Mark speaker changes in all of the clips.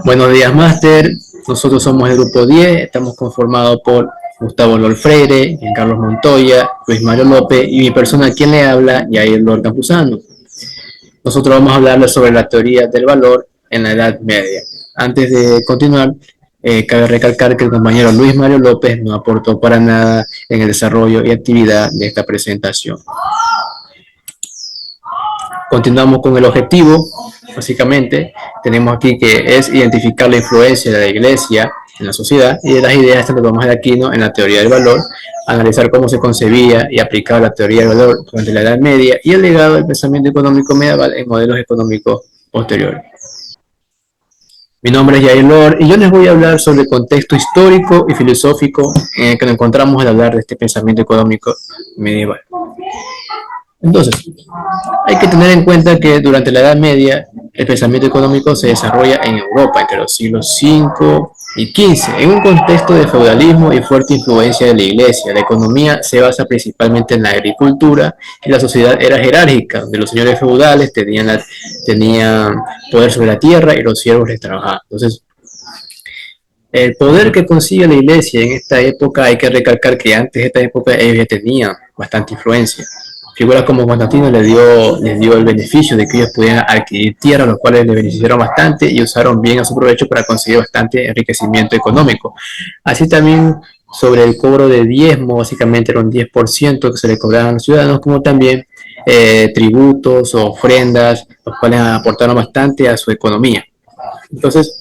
Speaker 1: Buenos días, Máster. Nosotros somos el grupo 10. Estamos conformados por Gustavo Lor Freire, Carlos Montoya, Luis Mario López y mi persona quien le habla, Yair Lor Campuzano. Nosotros vamos a hablarles sobre la teoría del valor en la Edad Media. Antes de continuar, cabe recalcar que el compañero Luis Mario López no aportó para nada en el desarrollo y actividad de esta presentación. Continuamos con el objetivo, básicamente, tenemos aquí que es identificar la influencia de la Iglesia en la sociedad y de las ideas de Santo Tomás de Aquino en la teoría del valor, analizar cómo se concebía y aplicaba la teoría del valor durante la Edad Media y el legado del pensamiento económico medieval en modelos económicos posteriores. Mi nombre es Jair Lord y yo les voy a hablar sobre el contexto histórico y filosófico en el que nos encontramos al hablar de este pensamiento económico medieval. Entonces, hay que tener en cuenta que durante la Edad Media el pensamiento económico se desarrolla en Europa entre los siglos V y XV, en un contexto de feudalismo y fuerte influencia de la Iglesia. La economía se basa principalmente en la agricultura y la sociedad era jerárquica, donde los señores feudales tenían poder sobre la tierra y los siervos les trabajaban. Entonces, el poder que consigue la Iglesia en esta época, hay que recalcar que antes de esta época ellos ya tenían bastante influencia. Figuras como Constantino les dio el beneficio de que ellos pudieran adquirir tierras, los cuales les beneficiaron bastante y usaron bien a su provecho para conseguir bastante enriquecimiento económico. Así también sobre el cobro de diezmo, básicamente era un 10% que se le cobraban a los ciudadanos, como también tributos o ofrendas, los cuales aportaron bastante a su economía. Entonces,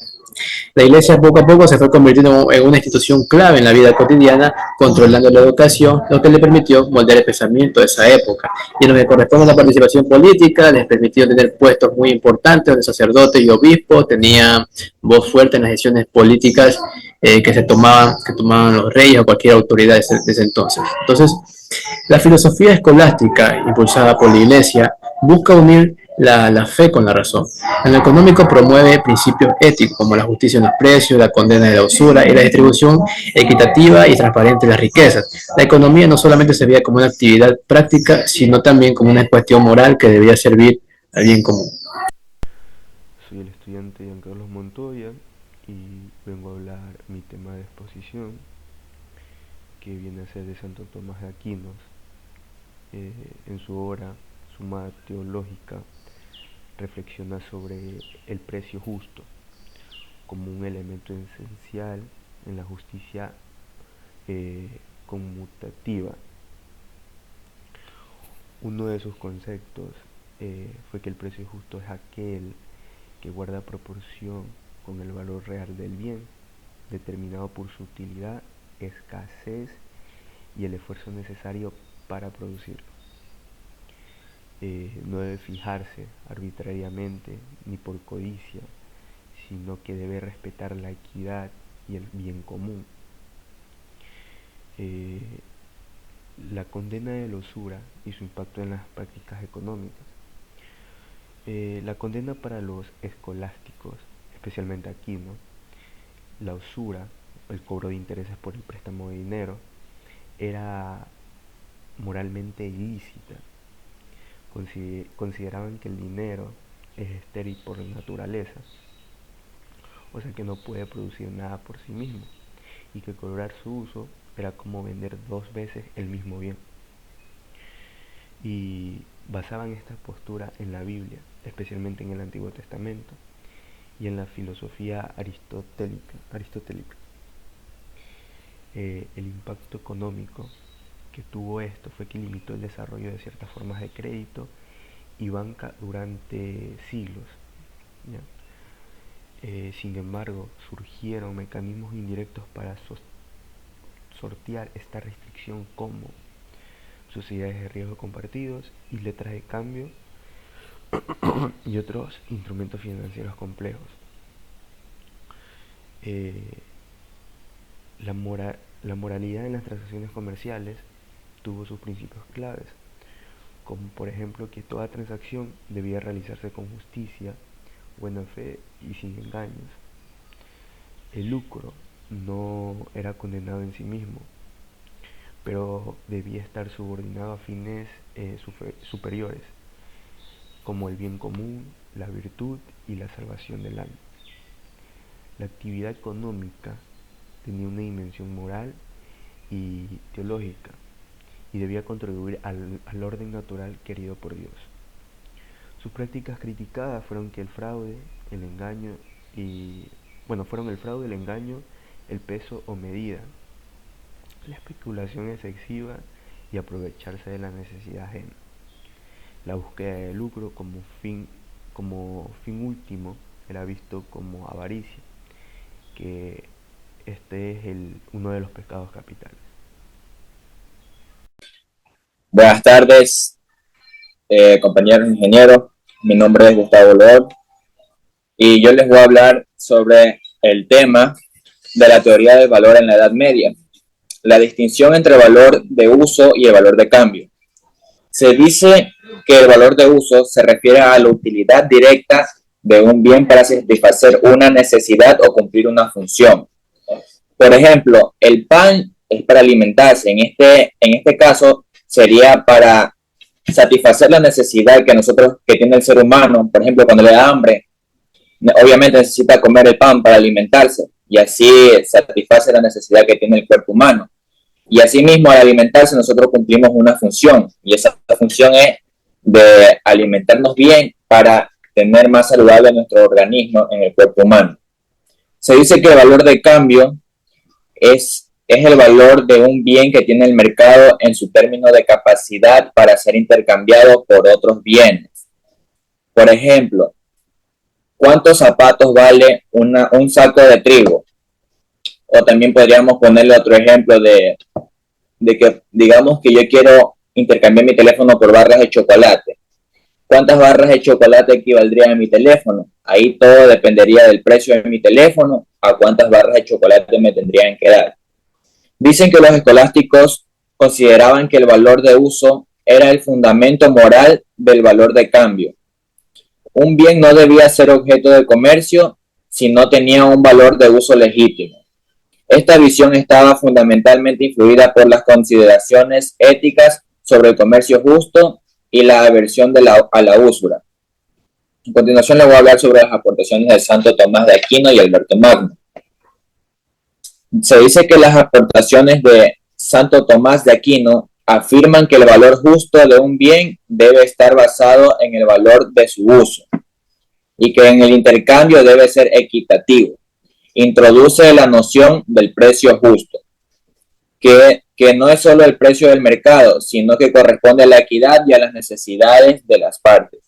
Speaker 1: la iglesia poco a poco se fue convirtiendo en una institución clave en la vida cotidiana, controlando la educación, lo que le permitió moldear el pensamiento de esa época. Y en lo que corresponde a la participación política, les permitió tener puestos muy importantes donde sacerdotes y obispos tenían voz fuerte en las decisiones políticas que tomaban los reyes o cualquier autoridad de ese entonces. Entonces, la filosofía escolástica, impulsada por la Iglesia, busca unir la fe con la razón. En lo económico promueve principios éticos como la justicia en los precios, la condena de la usura y la distribución equitativa y transparente de las riquezas. La economía no solamente se veía como una actividad práctica, sino también como una cuestión moral que debía servir al bien común.
Speaker 2: Soy el estudiante Giancarlos Montoya y vengo a hablar mi tema de exposición, que viene a ser de Santo Tomás de Aquino, en su obra Suma Teológica. Reflexiona sobre el precio justo como un elemento esencial en la justicia conmutativa. Uno de sus conceptos fue que el precio justo es aquel que guarda proporción con el valor real del bien, determinado por su utilidad, escasez y el esfuerzo necesario para producirlo. No debe fijarse arbitrariamente ni por codicia, sino que debe respetar la equidad y el bien común. Eh, la condena de la usura y su impacto en las prácticas económicas. La condena para los escolásticos, especialmente aquí, ¿no? La usura, el cobro de intereses por el préstamo de dinero, era moralmente ilícita. Consideraban que el dinero es estéril por naturaleza, o sea que no puede producir nada por sí mismo, y que cobrar su uso era como vender dos veces el mismo bien. Y basaban esta postura en la Biblia, especialmente en el Antiguo Testamento, y en la filosofía aristotélica. El impacto económico que tuvo esto fue que limitó el desarrollo de ciertas formas de crédito y banca durante siglos, ¿ya? Sin embargo, surgieron mecanismos indirectos para sortear esta restricción, como sociedades de riesgo compartidos y letras de cambio y otros instrumentos financieros complejos. Eh, la moralidad en las transacciones comerciales tuvo sus principios claves, como por ejemplo que toda transacción debía realizarse con justicia, buena fe y sin engaños. El lucro no era condenado en sí mismo, pero debía estar subordinado a fines superiores, como el bien común la virtud y la salvación del alma. La actividad económica tenía una dimensión moral y teológica y debía contribuir al orden natural querido por Dios. Sus prácticas criticadas fueron que el fraude, el engaño fueron el fraude, el engaño, el peso o medida, la especulación excesiva y aprovecharse de la necesidad ajena. La búsqueda de lucro como fin último era visto como avaricia, que este es uno de los pecados capitales.
Speaker 3: Buenas tardes, compañeros ingenieros. Mi nombre es Gustavo Lor y yo les voy a hablar sobre el tema de la teoría del valor en la Edad Media, la distinción entre el valor de uso y el valor de cambio. Se dice que el valor de uso se refiere a la utilidad directa de un bien para satisfacer una necesidad o cumplir una función. Por ejemplo, el pan es para alimentarse. En este caso sería para satisfacer la necesidad que tiene el ser humano. Por ejemplo, cuando le da hambre, obviamente necesita comer el pan para alimentarse y así satisface la necesidad que tiene el cuerpo humano. Y asimismo, al alimentarse nosotros cumplimos una función y esa función es de alimentarnos bien para tener más saludable nuestro organismo en el cuerpo humano. Se dice que el valor de cambio es el valor de un bien que tiene el mercado en su término de capacidad para ser intercambiado por otros bienes. Por ejemplo, ¿cuántos zapatos vale un saco de trigo? O también podríamos ponerle otro ejemplo de que digamos que yo quiero intercambiar mi teléfono por barras de chocolate. ¿Cuántas barras de chocolate equivaldrían a mi teléfono? Ahí todo dependería del precio de mi teléfono, a cuántas barras de chocolate me tendrían que dar. Dicen que los escolásticos consideraban que el valor de uso era el fundamento moral del valor de cambio. Un bien no debía ser objeto de comercio si no tenía un valor de uso legítimo. Esta visión estaba fundamentalmente influida por las consideraciones éticas sobre el comercio justo y la aversión a la usura. A continuación les voy a hablar sobre las aportaciones de Santo Tomás de Aquino y Alberto Magno. Se dice que las aportaciones de Santo Tomás de Aquino afirman que el valor justo de un bien debe estar basado en el valor de su uso y que en el intercambio debe ser equitativo. Introduce la noción del precio justo, que no es solo el precio del mercado, sino que corresponde a la equidad y a las necesidades de las partes.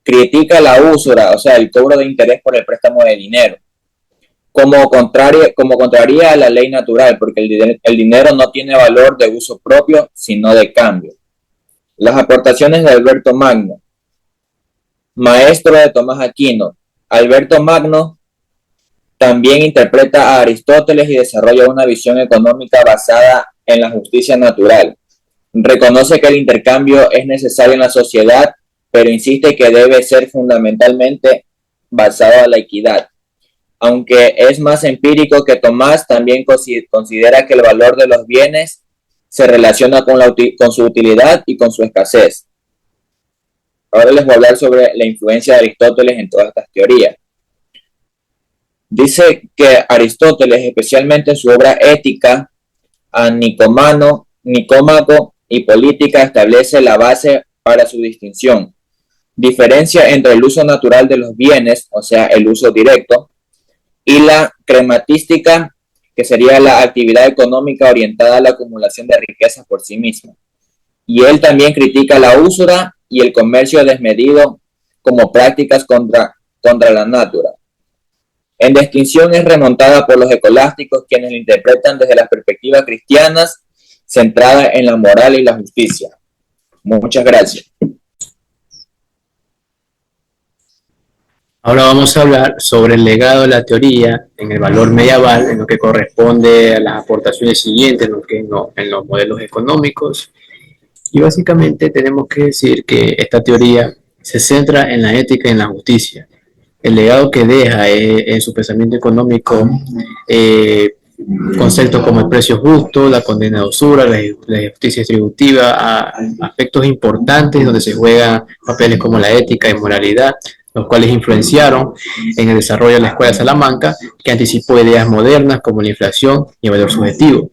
Speaker 3: Critica la usura, o sea, el cobro de interés por el préstamo de dinero, como contraria a la ley natural, porque el dinero no tiene valor de uso propio, sino de cambio. Las aportaciones de Alberto Magno, maestro de Tomás Aquino. Alberto Magno también interpreta a Aristóteles y desarrolla una visión económica basada en la justicia natural. Reconoce que el intercambio es necesario en la sociedad, pero insiste que debe ser fundamentalmente basado en la equidad. Aunque es más empírico que Tomás, también considera que el valor de los bienes se relaciona con su utilidad y con su escasez. Ahora les voy a hablar sobre la influencia de Aristóteles en todas estas teorías. Dice que Aristóteles, especialmente en su obra Ética, a Nicómaco y Política, establece la base para su distinción. Diferencia entre el uso natural de los bienes, o sea, el uso directo, y la crematística, que sería la actividad económica orientada a la acumulación de riquezas por sí misma. Y él también critica la usura y el comercio desmedido como prácticas contra la natura. En distinción es remontada por los escolásticos, quienes lo interpretan desde las perspectivas cristianas, centrada en la moral y la justicia. Muchas gracias.
Speaker 1: Ahora vamos a hablar sobre el legado de la teoría en el valor medieval, en lo que corresponde a las aportaciones siguientes, en los modelos económicos. Y básicamente tenemos que decir que esta teoría se centra en la ética y en la justicia. El legado que deja en su pensamiento económico conceptos como el precio justo, la condena de usura, la justicia distributiva, a aspectos importantes donde se juegan papeles como la ética y moralidad, los cuales influenciaron en el desarrollo de la Escuela de Salamanca, que anticipó ideas modernas como la inflación y el valor subjetivo.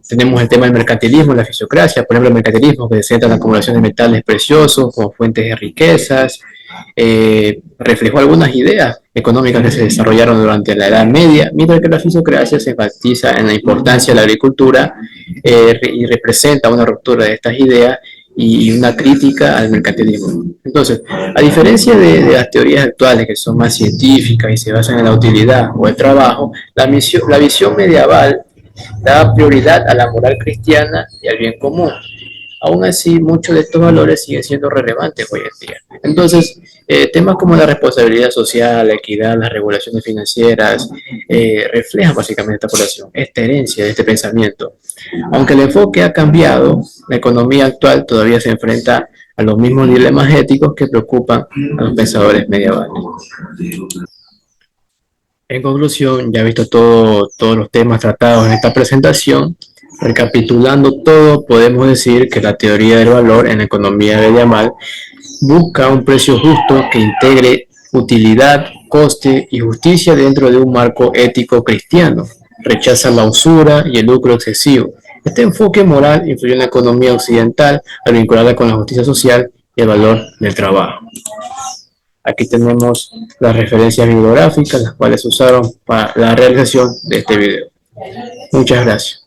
Speaker 1: Tenemos el tema del mercantilismo, la fisiocracia, por ejemplo, el mercantilismo que se centra en la acumulación de metales preciosos como fuentes de riquezas, reflejó algunas ideas económicas que se desarrollaron durante la Edad Media, mientras que la fisiocracia se enfatiza en la importancia de la agricultura y representa una ruptura de estas ideas y una crítica al mercantilismo. Entonces, a diferencia de las teorías actuales que son más científicas y se basan en la utilidad o el trabajo, la visión medieval daba prioridad a la moral cristiana y al bien común. Aún así, muchos de estos valores siguen siendo relevantes hoy en día. Entonces, temas como la responsabilidad social, la equidad, las regulaciones financieras, reflejan básicamente esta población, esta herencia de este pensamiento. Aunque el enfoque ha cambiado, la economía actual todavía se enfrenta a los mismos dilemas éticos que preocupan a los pensadores medievales. En conclusión, ya visto todos los temas tratados en esta presentación, recapitulando todo, podemos decir que la teoría del valor en la economía medieval busca un precio justo que integre utilidad, coste y justicia dentro de un marco ético cristiano. Rechaza la usura y el lucro excesivo. Este enfoque moral influyó en la economía occidental al vincularla con la justicia social y el valor del trabajo. Aquí tenemos las referencias bibliográficas, las cuales se usaron para la realización de este video. Muchas gracias.